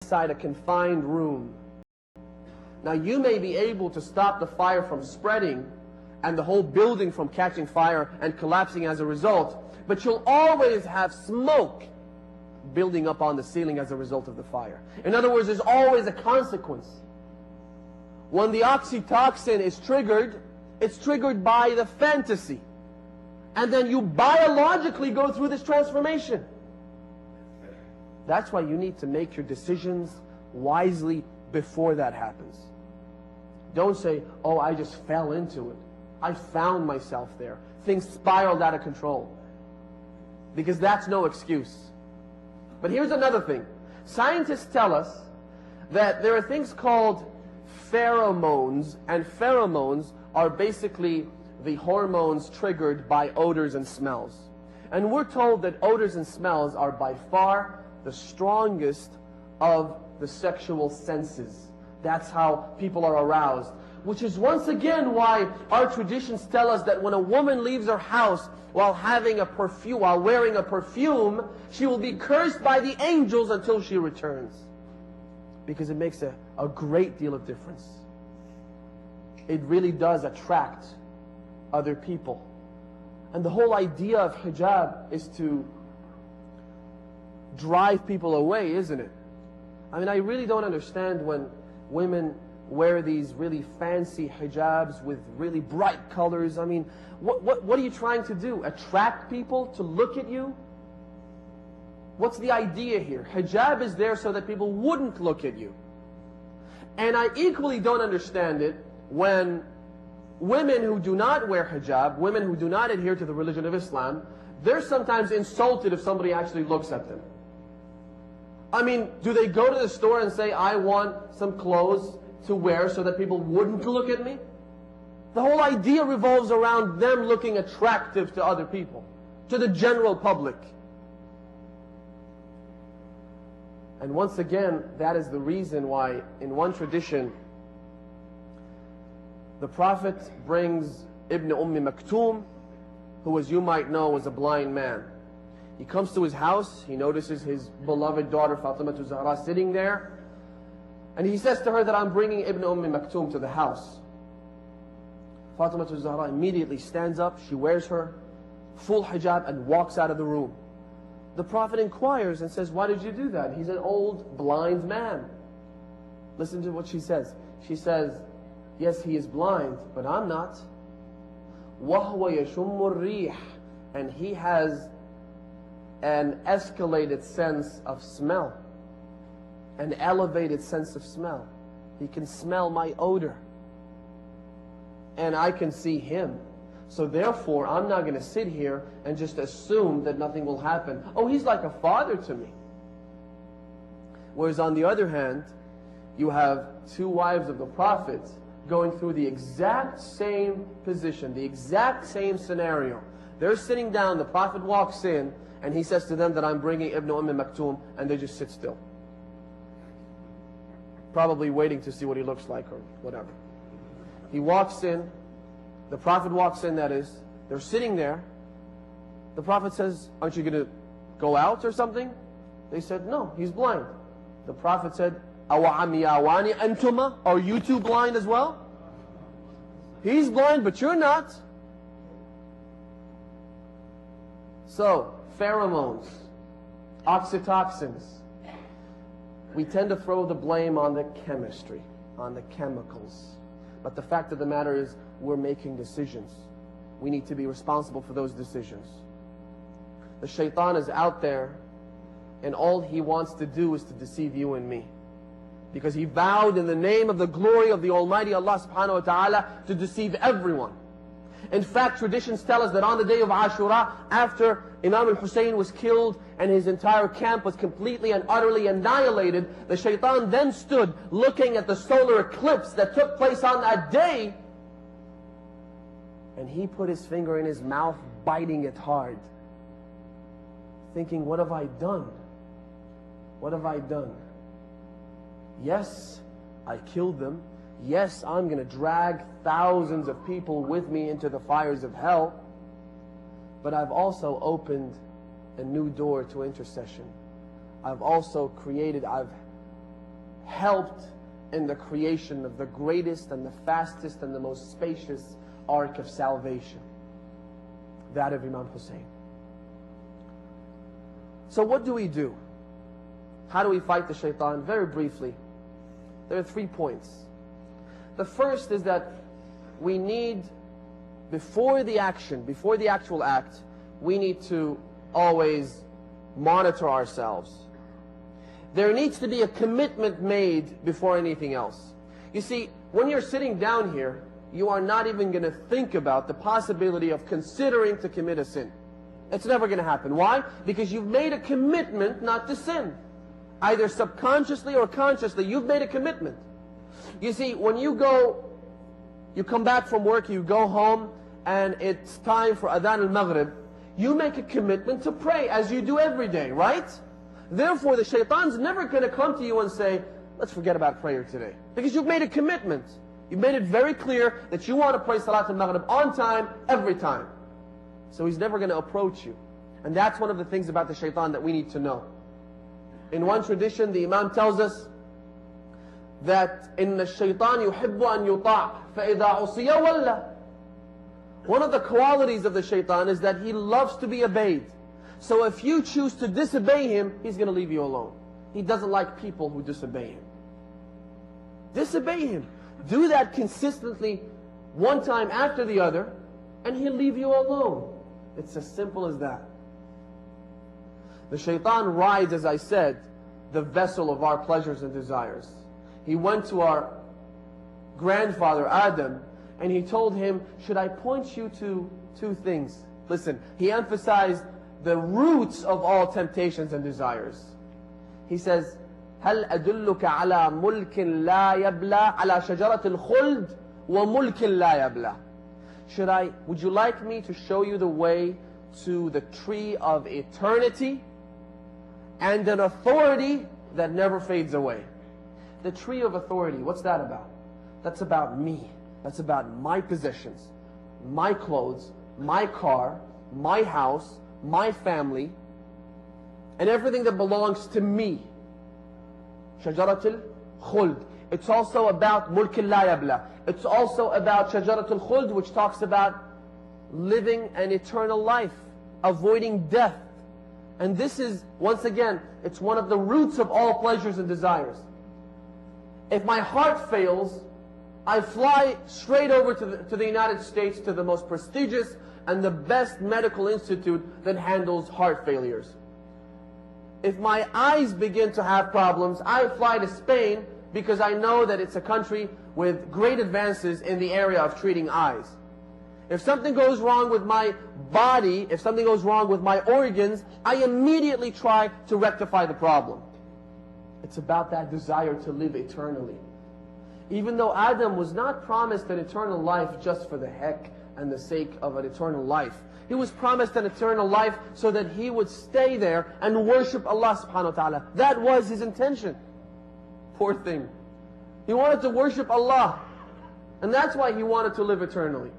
inside a confined room. Now you may be able to stop the fire from spreading and the whole building from catching fire and collapsing as a result, but you'll always have smoke building up on the ceiling as a result of the fire. In other words, there's always a consequence. When the oxytocin is triggered, it's triggered by the fantasy. And then you biologically go through this transformation. That's why you need to make your decisions wisely before that happens. Don't say, oh, I just fell into it. I found myself there. Things spiraled out of control. Because that's no excuse. But here's another thing. Scientists tell us that there are things called pheromones, and pheromones are basically the hormones triggered by odors and smells. And we're told that odors and smells are by far the strongest of the sexual senses. That's how people are aroused. Which is once again why our traditions tell us that when a woman leaves her house while having a perfume, while wearing a perfume, she will be cursed by the angels until she returns. Because it makes a great deal of difference. It really does attract other people. And the whole idea of hijab is to drive people away, isn't it? I mean, I really don't understand when women wear these really fancy hijabs with really bright colors. I mean, what are you trying to do? Attract people to look at you? What's the idea here? Hijab is there so that people wouldn't look at you. And I equally don't understand it when women who do not wear hijab, women who do not adhere to the religion of Islam, they're sometimes insulted if somebody actually looks at them. I mean, do they go to the store and say, I want some clothes to wear so that people wouldn't look at me? The whole idea revolves around them looking attractive to other people, to the general public. And once again, that is the reason why in one tradition, the Prophet brings Ibn Maktoum, who, as you might know, was a blind man. He comes to his house, he notices his beloved daughter Fatima Zahra sitting there, and he says to her that I'm bringing Ibn Maktoum to the house. Fatima Zahra immediately stands up, she wears her full hijab and walks out of the room. The Prophet inquires and says, why did you do that? He's an old blind man. Listen to what she says. She says, yes, he is blind, but I'm not. وَهُوَ يَشُمُّ الرِّيحِ, and he has an escalated sense of smell, an elevated sense of smell. He can smell my odor, and I can see him. So therefore, I'm not going to sit here and just assume that nothing will happen. Oh, he's like a father to me. Whereas on the other hand, you have two wives of the Prophet going through the exact same position, the exact same scenario. They're sitting down, the Prophet walks in, and he says to them that I'm bringing Ibn Maktoum, and they just sit still. Probably waiting to see what he looks like or whatever. He walks in, the Prophet walks in, that is, they're sitting there. The Prophet says, aren't you going to go out or something? They said, no, he's blind. The Prophet said, أَوَعَمِيَاوَانِ أَنْتُمَا, are you two blind as well? He's blind, but you're not. So, pheromones, oxytocins. We tend to throw the blame on the chemistry, on the chemicals. But the fact of the matter is, we're making decisions. We need to be responsible for those decisions. The shaitan is out there, and all he wants to do is to deceive you and me. Because he vowed in the name of the glory of the Almighty Allah subhanahu wa ta'ala to deceive everyone. In fact, traditions tell us that on the day of Ashura, after Imam al-Hussein was killed and his entire camp was completely and utterly annihilated, the shaitan then stood looking at the solar eclipse that took place on that day, and he put his finger in his mouth, biting it hard, thinking, what have I done? What have I done? Yes, I killed them. Yes, I'm going to drag thousands of people with me into the fires of hell. But I've also opened a new door to intercession. I've also created, I've helped in the creation of the greatest and the fastest and the most spacious ark of salvation, that of Imam Hussein. So what do we do? How do we fight the shaitan? Very briefly, there are 3 points. The first is that we need, before the actual act, we need to always monitor ourselves. There needs to be a commitment made before anything else. You see, when you're sitting down here, you are not even going to think about the possibility of considering to commit a sin. It's never going to happen. Why? Because you've made a commitment not to sin. Either subconsciously or consciously, you've made a commitment. You see, when you come back from work, you go home, and it's time for Adhan al-Maghrib, you make a commitment to pray, as you do every day, right? Therefore, the shaitan's never going to come to you and say, let's forget about prayer today. Because you've made a commitment. You've made it very clear that you want to pray Salat al-Maghrib on time, every time. So he's never going to approach you. And that's one of the things about the shaitan that we need to know. In one tradition, the Imam tells us that إِنَّ الشَّيْطَانِ يُحِبُّ أَن يُطَاعَ فَإِذَا عُصِيَ وَلَّى. One of the qualities of the shaitan is that he loves to be obeyed. So if you choose to disobey him, he's going to leave you alone. He doesn't like people who disobey him. Disobey him. Do that consistently, one time after the other, and he'll leave you alone. It's as simple as that. The shaitan rides, as I said, the vessel of our pleasures and desires. He went to our grandfather Adam, and he told him, should I point you to 2 things? Listen, he emphasized the roots of all temptations and desires. He says, هل أدلك على ملك لا يبلى على شجرة الخلد وملك لا يبلى. Would you like me to show you the way to the tree of eternity and an authority that never fades away? The tree of authority, what's that about? That's about me. That's about my possessions, my clothes, my car, my house, my family, and everything that belongs to me. Shajaratul Khuld. It's also about Mulk la Yabla. It's also about Shajaratul Khuld, which talks about living an eternal life, avoiding death. And this is, once again, it's one of the roots of all pleasures and desires. If my heart fails, I fly straight over to the United States, to the most prestigious and the best medical institute that handles heart failures. If my eyes begin to have problems, I fly to Spain because I know that it's a country with great advances in the area of treating eyes. If something goes wrong with my body, if something goes wrong with my organs, I immediately try to rectify the problem. It's about that desire to live eternally. Even though Adam was not promised an eternal life just for the heck and the sake of an eternal life. He was promised an eternal life so that he would stay there and worship Allah subhanahu wa ta'ala. That was his intention. Poor thing. He wanted to worship Allah. And that's why he wanted to live eternally.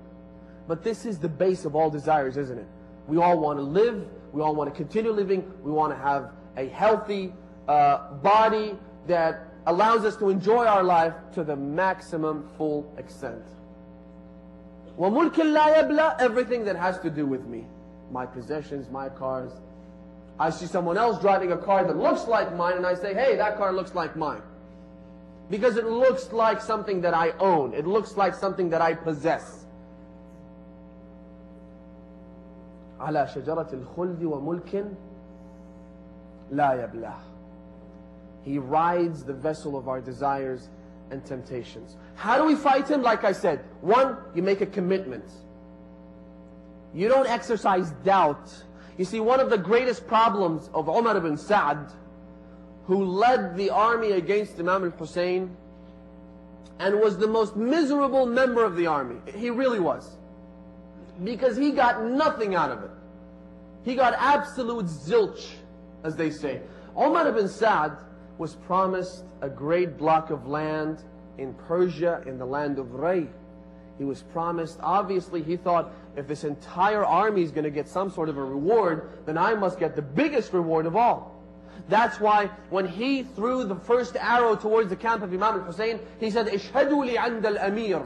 But this is the base of all desires, isn't it? We all want to live. We all want to continue living. We want to have a healthy body that allows us to enjoy our life to the maximum full extent. وَمُلْكٍ لَا يَبْلَى. Everything that has to do with me. My possessions, my cars. I see someone else driving a car that looks like mine and I say, hey, that car looks like mine. Because it looks like something that I own. It looks like something that I possess. عَلَى شَجَرَةِ الْخُلْدِ وَمُلْكٍ لَا يَبْلَى. He rides the vessel of our desires and temptations. How do we fight him? Like I said, 1, you make a commitment. You don't exercise doubt. You see, one of the greatest problems of Umar ibn Sa'd, who led the army against Imam al-Hussein, and was the most miserable member of the army. He really was. Because he got nothing out of it. He got absolute zilch, as they say. Umar ibn Sa'd was promised a great block of land in Persia, in the land of Ray. He was promised, obviously he thought, if this entire army is going to get some sort of a reward, then I must get the biggest reward of all. That's why when he threw the first arrow towards the camp of Imam al-Hussein, he said, "Ishhadu li 'inda al-amir."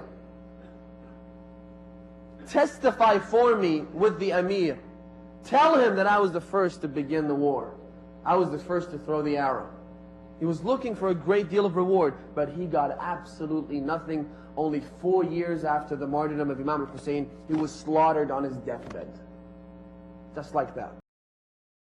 Testify for me with the Amir. Tell him that I was the first to begin the war. I was the first to throw the arrow. He was looking for a great deal of reward, but he got absolutely nothing. Only 4 years after the martyrdom of Imam al-Hussein, he was slaughtered on his deathbed. Just like that.